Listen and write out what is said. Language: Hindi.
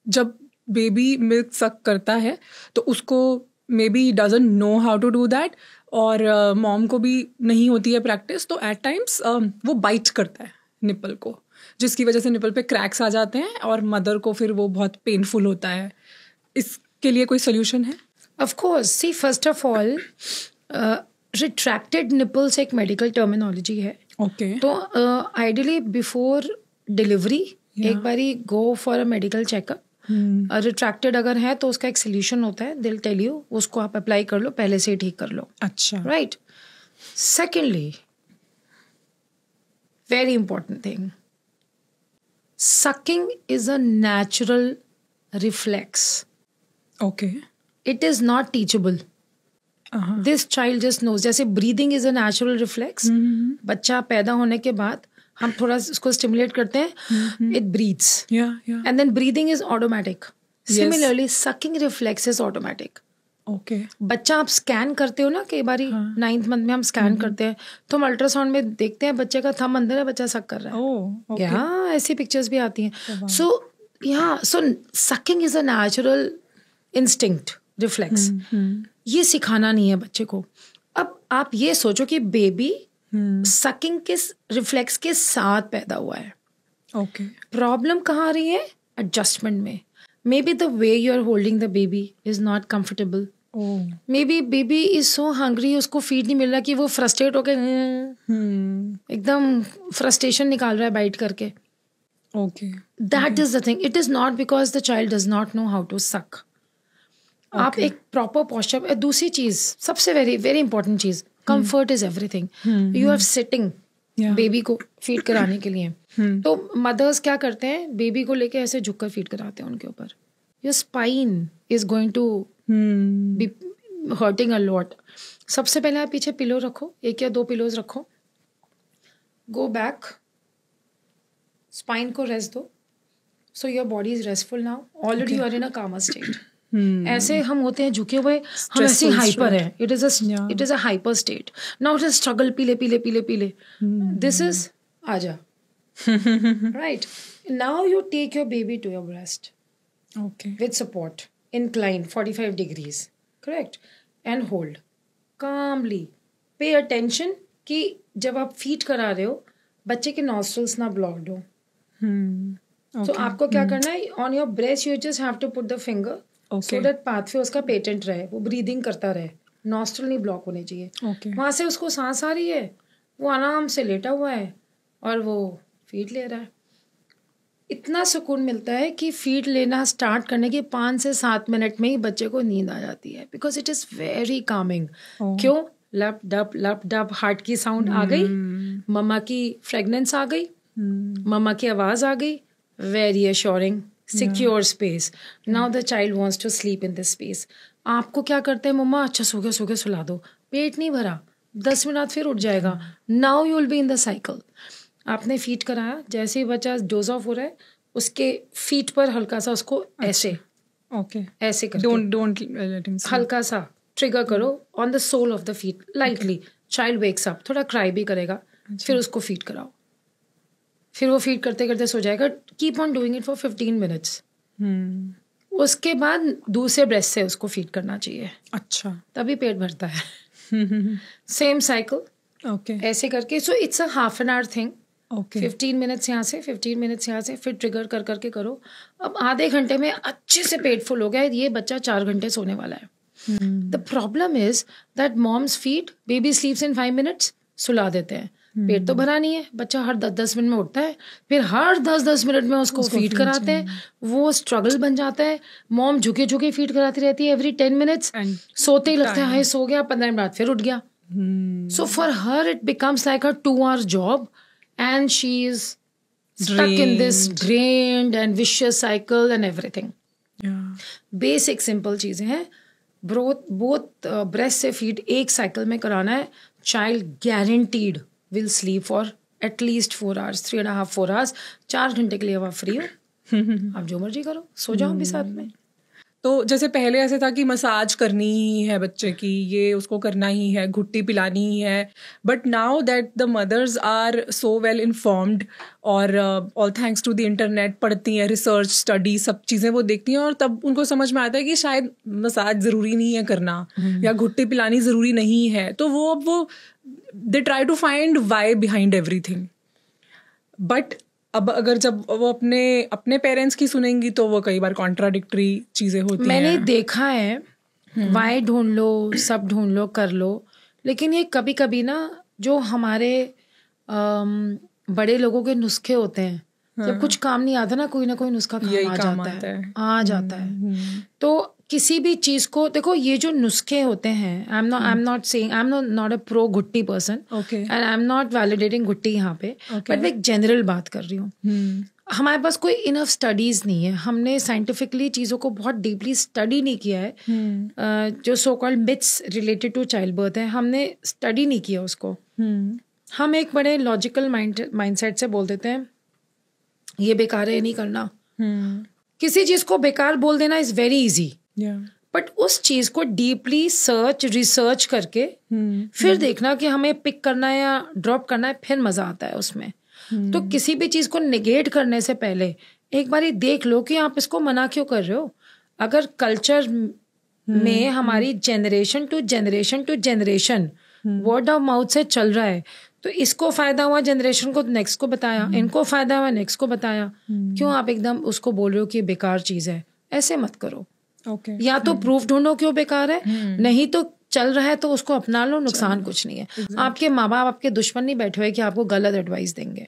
जब बेबी मिल्क सक करता है तो उसको maybe doesn't know how to do that, और मॉम को भी नहीं होती है प्रैक्टिस, तो एट टाइम्स वो बाइट करता है निपल को, जिसकी वजह से निपल पे क्रैक्स आ जाते हैं और मदर को फिर वो बहुत पेनफुल होता है. इसके लिए कोई सोल्यूशन है? Of course, see first of all retracted nipples एक मेडिकल टर्मिनोलॉजी है. ओके. तो आइडियली बिफोर डिलीवरी एक बारी go for a medical checkup. Retracted अगर है तो उसका एक सोल्यूशन होता है, दिल टेल यू, उसको आप अप्लाई कर लो, पहले से ही ठीक कर लो. अच्छा. Right. Secondly, very important thing, sucking is a natural reflex. Okay. It is not teachable. This child just knows. जैसे breathing is a natural reflex. बच्चा पैदा होने के बाद हम थोड़ा उसको stimulate करते हैं, it breathes. Yeah. And then breathing is automatic. Similarly, sucking reflex is automatic. Okay. बच्चा आप स्कैन करते हो ना, कई बारी 9th मंथ में हम स्कैन करते हैं तो हम अल्ट्रासाउंड में देखते हैं बच्चे का थंब अंदर है, बच्चा सक कर रहा है. Oh, okay. हाँ, ऐसी पिक्चर्स भी आती हैं. So sucking is a natural instinct reflex. ये सिखाना नहीं है बच्चे को. अब आप ये सोचो कि बेबी सकिंग के रिफ्लेक्स के साथ पैदा हुआ है. ओके. प्रॉब्लम कहाँ आ रही है? एडजस्टमेंट में. Maybe the way you are holding the baby is not comfortable. Oh. Maybe baby is so hungry, उसको फीड नहीं मिल रहा कि वो फ्रस्ट्रेट होके एकदम फ्रस्ट्रेशन निकाल रहा है बाइट करके. Okay. That is the thing. It is not because the child does not know how to suck. आप एक प्रॉपर पॉस्चर. दूसरी चीज, सबसे वेरी वेरी इंपॉर्टेंट चीज, comfort is everything. You are sitting baby को फीड कराने के लिए. तो मदर्स क्या करते हैं, बेबी को लेके ऐसे झुककर फीड कराते हैं उनके ऊपर. Your spine is going to be hurting a lot. सबसे पहले आप पीछे पिलो रखो, 1 या 2 पिलोज रखो. गो बैक, स्पाइन को रेस्ट दो. So your body is restful now. Already you are in a calmer state. ऐसे हम होते हैं झुके हुए, हम ऐसे हाइपर है. It is a hyper state. Now it is struggle, पीले पीले पीले पीले. दिस इज आजा. Right. Now you take your baby to your breast. Okay. With support. Incline 45 degrees. Correct. And hold. Calmly. Pay attention कि जब आप फीड करा रहे हो बच्चे के nostrils ना blocked हो. Okay. So आपको क्या करना है? On your breast you just have to put the finger. Okay. So that pathway उसका patent रहे, वो breathing करता रहे, nostril नहीं block होने चाहिए. Okay. वहाँ से उसको सांस आ रही है, वो आराम से लेटा हुआ है और वो फीड ले रहा है. इतना सुकून मिलता है कि फीड लेना स्टार्ट करने के 5 से 7 मिनट में ही बच्चे को नींद आ जाती है. Because it is very Kameng. क्यों? लप डप हार्ट की साउंड आ गई, मम्मा की फ्रेगनेंस आ गई, मम्मा की आवाज़ आ गई. Very assuring, secure space. Now the child wants to sleep in this space. आपको क्या करते हैं मम्मा, अच्छा सो गया सुला दो. पेट नहीं भरा, 10 मिनट फिर उठ जाएगा. Now you will be in the cycle. आपने फीड कराया, जैसे ही बच्चा डोज ऑफ हो रहा है उसके फीट पर हल्का सा उसको ऐसे ऐसे करके डोंट लेट हिम हल्का सा ट्रिगर करो on the sole of the feet lightly. Child wakes up, थोड़ा क्राई भी करेगा, फिर उसको फीड कराओ. फिर वो फीड करते करते सो जाएगा. Keep on doing it for 15 minutes. उसके बाद दूसरे ब्रेस्ट से उसको फीड करना चाहिए. अच्छा. तभी पेट भरता है. Same cycle. ओके. ऐसे करके. So it's a half an hour thing. Okay. 15 minutes यहाँ से, 15 मिनट्स यहाँ से, फिर ट्रिगर कर करके करो. अब आधे घंटे में अच्छे से पेट फुल हो गया. ये बच्चा 4 घंटे सोने वाला है. The problem is that moms feed, baby sleeps in 5 minutes, सुला देते हैं. पेट तो भरा नहीं है, बच्चा हर 10-10 मिनट में उठता है, फिर हर 10-10 मिनट में उसको फीड कराते हैं. वो स्ट्रगल बन जाता है. मॉम झुके झुके फीड कराती रहती है एवरी 10 मिनट्स. सोते ही लगता है हाय सो गया, 15 मिनट बाद फिर उठ गया. So for her it becomes like a 2-hour job. And she is stuck in this drained and vicious cycle and everything. Yeah. Basic simple चीजें हैं. both breast से feed एक cycle में कराना है. Child guaranteed will sleep for at least 4 hours, 3.5-4 hours. 4 घंटे के लिए आप फ्री हो. आप जो मर्जी करो, सो जाओ भी साथ में. तो जैसे पहले ऐसे था कि मसाज करनी ही है बच्चे की, ये उसको करना ही है, घुट्टी पिलानी ही है, but now that the mothers are so well informed और all thanks to the internet, पढ़ती हैं, रिसर्च स्टडी सब चीज़ें वो देखती हैं, और तब उनको समझ में आता है कि शायद मसाज ज़रूरी नहीं है करना या घुट्टी पिलानी ज़रूरी नहीं है, तो वो they try to find why behind everything. But अब अगर जब वो अपने पेरेंट्स की सुनेंगी तो वो कई बार कॉन्ट्राडिक्टरी चीजें होती हैं। मैंने देखा है वाई ढूंढ लो, सब ढूंढ लो, कर लो, लेकिन ये कभी कभी ना जो हमारे बड़े लोगों के नुस्खे होते हैं, जब कुछ काम नहीं आता ना कोई नुस्खा काम आ जाता है। तो किसी भी चीज को देखो, ये जो नुस्खे होते हैं, I am not saying, I am not a pro घुट्टी person and I am not validating घुट्टी यहाँ पे, बट मैं एक जनरल बात कर रही हूँ। हमारे पास कोई इनफ स्टडीज नहीं है, हमने साइंटिफिकली चीज़ों को बहुत डीपली स्टडी नहीं किया है। जो so called myths related to child birth है, हमने स्टडी नहीं किया उसको। हम एक बड़े लॉजिकल माइंडसेट से बोल देते हैं ये बेकार है, ये नहीं करना। किसी चीज़ को बेकार बोल देना इज़ वेरी ईजी, बट उस चीज को डीपली रिसर्च करके फिर देखना कि हमें पिक करना है या ड्रॉप करना है, फिर मजा आता है उसमें। तो किसी भी चीज को नेगेट करने से पहले एक बार ये देख लो कि आप इसको मना क्यों कर रहे हो। अगर कल्चर में हमारी generation to generation word of mouth से चल रहा है, तो इसको फायदा हुआ जनरेशन को, नेक्स्ट को बताया, इनको फायदा हुआ नेक्स्ट को बताया। क्यों आप एकदम उसको बोल रहे हो कि बेकार चीज है? ऐसे मत करो। या तो प्रूफ ढूंढो क्यों बेकार है, नहीं तो चल रहा है तो उसको अपना लो, नुकसान कुछ नहीं है। आपके माँ बाप आपके दुश्मन नहीं बैठे हुए कि आपको गलत एडवाइस देंगे।